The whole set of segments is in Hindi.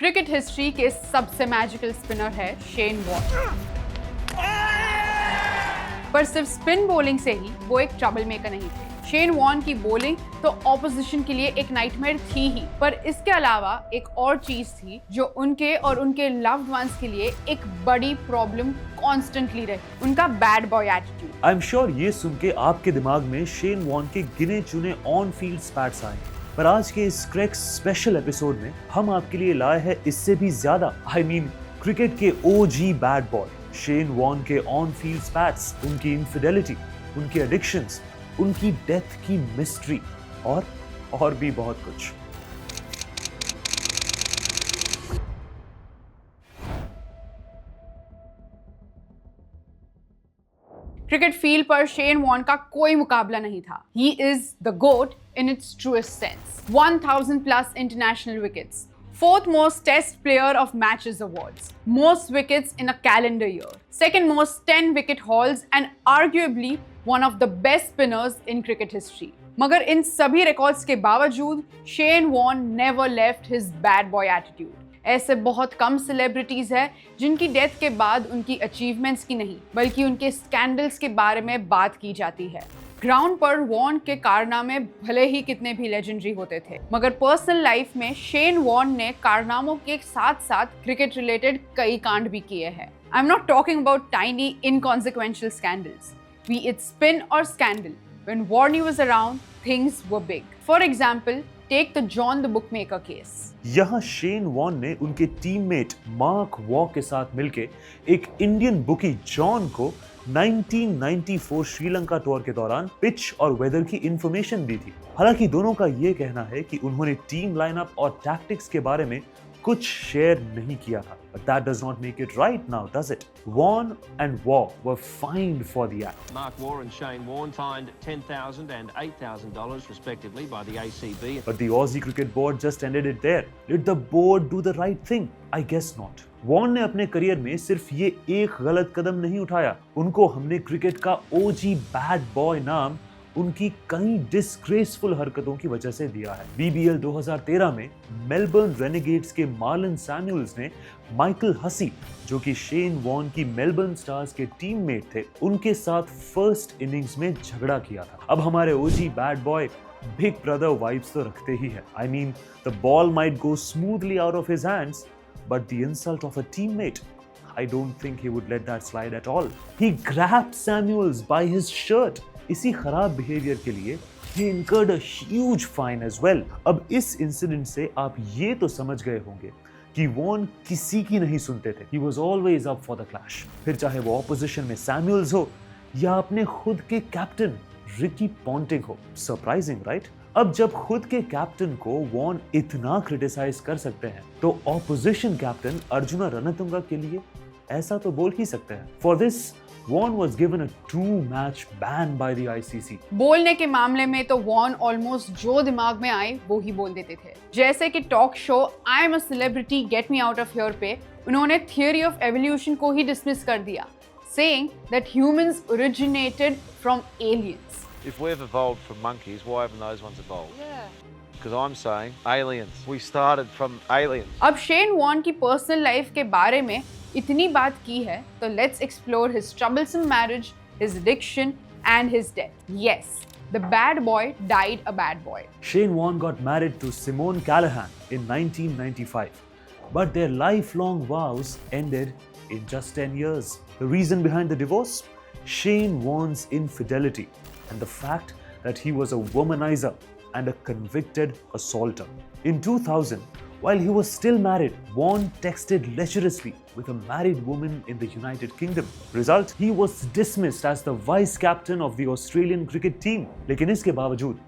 क्रिकेट हिस्ट्री के सबसे मैजिकल स्पिनर है शेन वॉर्न। पर सिर्फ स्पिन बॉलिंग से ही वो एक ट्रबल मेकर नहीं थे। शेन वॉर्न की बॉलिंग तो ऑपोजिशन के लिए एक नाइटमेयर थी ही, पर इसके अलावा एक और चीज थी जो उनके और उनके लव्ड वंस के लिए एक बड़ी प्रॉब्लम कॉन्स्टेंटली रही, उनका bad boy attitude. I am sure ये सुन के आपके दिमाग में शेन वॉर्न के गिने चुने ऑन फील्ड स्पैट्स आए, पर आज के इस क्रैक्स स्पेशल एपिसोड में हम आपके लिए लाए हैं इससे भी ज्यादा, आई मीन क्रिकेट के ओजी बैड बॉय शेन वॉर्न के ऑन फील्ड स्पैट्स, उनकी इनफिडेलिटी, उनकी एडिक्शंस, उनकी डेथ की मिस्ट्री और भी बहुत कुछ। क्रिकेट फील्ड पर शेन वॉर्न का कोई मुकाबला नहीं था। He is the GOAT in its truest sense. 1000 plus international wickets, fourth most test player of matches awards, most wickets in a calendar year, second most 10 wicket hauls and arguably one of the best spinners in cricket history. मगर इन सभी रिकॉर्ड्स के बावजूद Shane Warne never left his bad boy attitude. ऐसे बहुत कम सेलिब्रिटीज हैं जिनकी डेथ के बाद उनकी अचीवमेंट्स की नहीं बल्कि उनके स्कैंडल्स के बारे में बात की जाती है। ग्राउंड पर वॉर्न के कारनामे भले ही कितने भी लेजेंडरी होते थे, मगर पर्सनल लाइफ में शेन वॉर्न ने कारनामों के साथ साथ क्रिकेट रिलेटेड कई कांड भी किए हैं। I am not talking about tiny inconsequential scandals, B it spin और scandal. When Warney was around, things were big. For example, take the John the Bookmaker case. यहाँ शेन वॉर्न ने उनके टीममेट मार्क वॉ के साथ मिलके एक इंडियन बुकी जॉन को 1994 श्रीलंका टूर के दौरान पिच और वेदर की इंफॉर्मेशन दी थी। हालांकि दोनों का ये कहना है कि उन्होंने टीम लाइनअप और टैक्टिक्स के बारे में कुछ शेयर नहीं किया था, but that does not make it right now, does it? Warren and Waugh were fined for the act. Mark Waugh and Shane Warne fined $10,000 and $8,000 respectively by the ACB. But the Aussie Cricket Board just ended it there. Did the board do the right thing? I guess not. Warne ने अपने करियर में सिर्फ ये एक गलत कदम नहीं उठाया, उनको हमने क्रिकेट का ओजी बैड बॉय नाम उनकी कई डिस्ग्रेसफुल हरकतों की वजह से दिया है। BBL 2013 में मेलबर्न रेनेगेड्स के मार्लन सैमुअल्स ने माइकल हसी, जो कि शेन वॉर्न की मेलबर्न स्टार्स के टीममेट थे, उनके साथ फर्स्ट इनिंग्स में झगड़ा किया था। अब हमारे OG bad boy big brother vibes तो रखते ही है। I mean the ball might go smoothly out of his hands, but the insult of a teammate, I don't think he would let that slide at all. He grabbed Samuels by his shirt. इसी खराब बिहेवियर के लिए he incurred a huge fine as well. अब इस इंसिडेंट से आप ये तो समझ गए होंगे कि वॉर्न किसी की नहीं सुनते थे। He was always up for the clash. फिर चाहे वो ऑपोजिशन में सैमुअल्स हो या अपने खुद के कैप्टन रिकी पॉन्टिंग हो। Surprising, right? अब जब खुद के कैप्टन को वॉर्न इतना क्रिटिसाइज कर सकते हैं, तो ऑपोजिशन कैप्टन अर्जुना रणतुंगा के लिए ऐसा तो बोल ही सकते हैं। For this Warne was given a 2-match ban by the ICC. बोलने के मामले में तो वॉर्न ऑलमोस्ट जो दिमाग में आए वो ही बोल देते थे। जैसे कि talk show I am a celebrity get me out of here पे उन्होंने थियरी ऑफ एवोल्यूशन को ही डिसमिस कर दिया, saying that humans originated from aliens. If we've evolved from monkeys, why haven't those ones evolved? Yeah. Because I'm saying aliens. We started from aliens. अब शेन वॉर्न की पर्सनल लाइफ के बारे में इतनी बात की है तो let's explore his troublesome marriage, his addiction and his death. Yes, the bad boy died a bad boy. Shane Warne got married to Simone Callahan in 1995, but their lifelong vows ended in just 10 years. The reason behind the divorce? Shane Warne's infidelity and the fact that he was a womanizer and a convicted assaulter. In 2000, while he was still married, Warne texted lecherously with a married woman in the United Kingdom. Result, he was dismissed as the vice captain of the Australian cricket team. लेकिन इसके बावजूद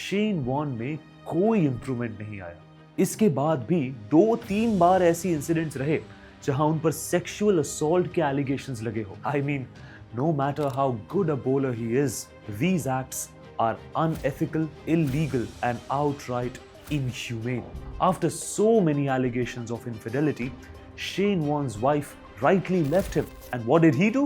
शेन वॉर्न में कोई इंप्रूवमेंट नहीं आया। इसके बाद भी 2-3 बार ऐसी इंसिडेंट्स रहे जहां उन पर सेक्सुअल असॉल्ट के एलिगेशंस लगे हो। I mean, no matter how good a bowler he is, these acts are unethical, illegal, and outright inhumane. After so many allegations of infidelity, Shane Warne's wife rightly left him. And what did he do?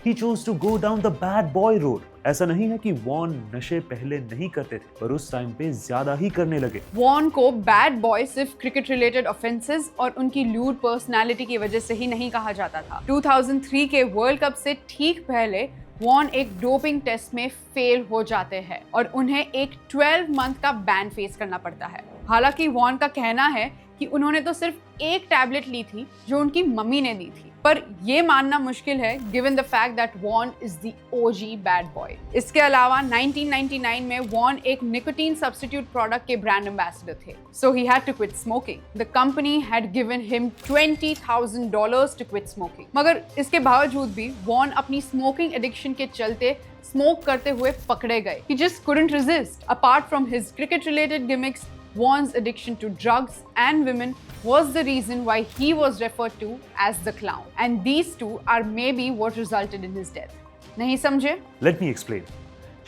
He chose to go down the bad boy road. ऐसा नहीं है कि वॉन नशे पहले नहीं करते थे, पर उस टाइम पे ज्यादा ही करने लगे। वॉन को बैड बॉय सिर्फ क्रिकेट रिलेटेड ऑफेंसेस और उनकी लूड पर्सनालिटी की वजह से ही नहीं कहा जाता था। 2003 के वर्ल्ड कप से ठीक पहले वॉन एक डोपिंग टेस्ट में फेल हो जाते हैं और उन्हें एक 12 मंथ का बैन फेस करना पड़ता है। हालांकि वॉन का कहना है कि उन्होंने तो सिर्फ एक टैबलेट ली थी जो उनकी मम्मी ने दी थी, पर ये मानना मुश्किल है given the fact that Vaughan is the OG bad boy. इसके अलावा 1999 में वॉन एक निकोटीन सब्स्टिट्यूट प्रोडक्ट के ब्रांड एम्बेसडर थे, so he had to quit smoking. The company had given him $20,000 to quit smoking, मगर इसके बावजूद भी वॉन अपनी स्मोकिंग एडिक्शन के चलते स्मोक करते हुए पकड़े गए। He just couldn't resist. Apart from his cricket-related gimmicks, Vaughan's addiction to drugs and women was the reason why he was referred to as the clown. And these two are maybe what resulted in his death. नहीं समझे? Let me explain.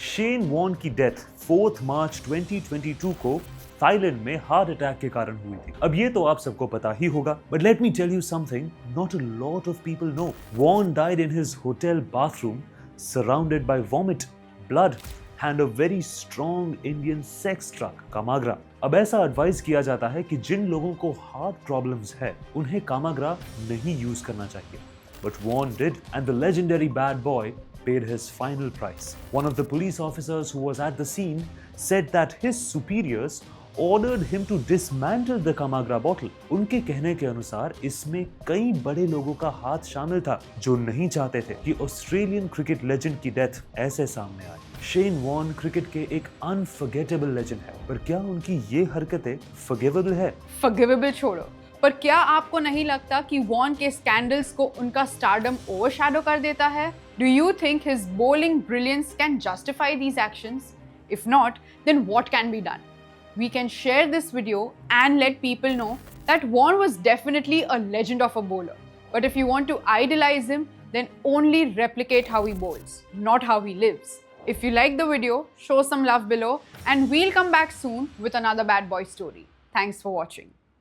Shane Warne की डेथ 4 मार्च 2022 को थाईलैंड में हार्ट अटैक के कारण हुई थी। अब ये तो आप सबको पता ही होगा, but let me tell you something not a lot of people know. Vaughn died in his hotel bathroom surrounded by vomit, blood and a very strong Indian sex drug, Kamagra. अब ऐसा एडवाइस किया जाता है कि जिन लोगों को हार्ट प्रॉब्लम्स है उन्हें कामाग्रा नहीं यूज करना चाहिए, but Vaughn did and the legendary bad boy paid his final price. One of the police officers who was at the scene said that his superiors ordered him to dismantle the Kamagra bottle. उनके कहने के अनुसार इसमें कई बड़े लोगों का हाथ शामिल था जो नहीं चाहते थे कि ऑस्ट्रेलियन क्रिकेट लेजेंड की डेथ ऐसे सामने आए। शेन वॉन क्रिकेट के एक अनफॉरगेटेबल लेजेंड है, पर क्या उनकी ये हरकतें फॉरगिवेबल है? फॉरगिवेबल छोड़ो, पर क्या आपको नहीं लगता कि वॉन के स्कैंडल्स को उनका स्टारडम ओवरशैडो कर देता है? Do you think his bowling brilliance can justify these actions? If not, then what can be done? We can share this video and let people know that Vaughn was definitely a legend of a bowler. But if you want to idolize him, then only replicate how he bowls, not how he lives. If you like the video, show some love below and we'll come back soon with another bad boy story. Thanks for watching.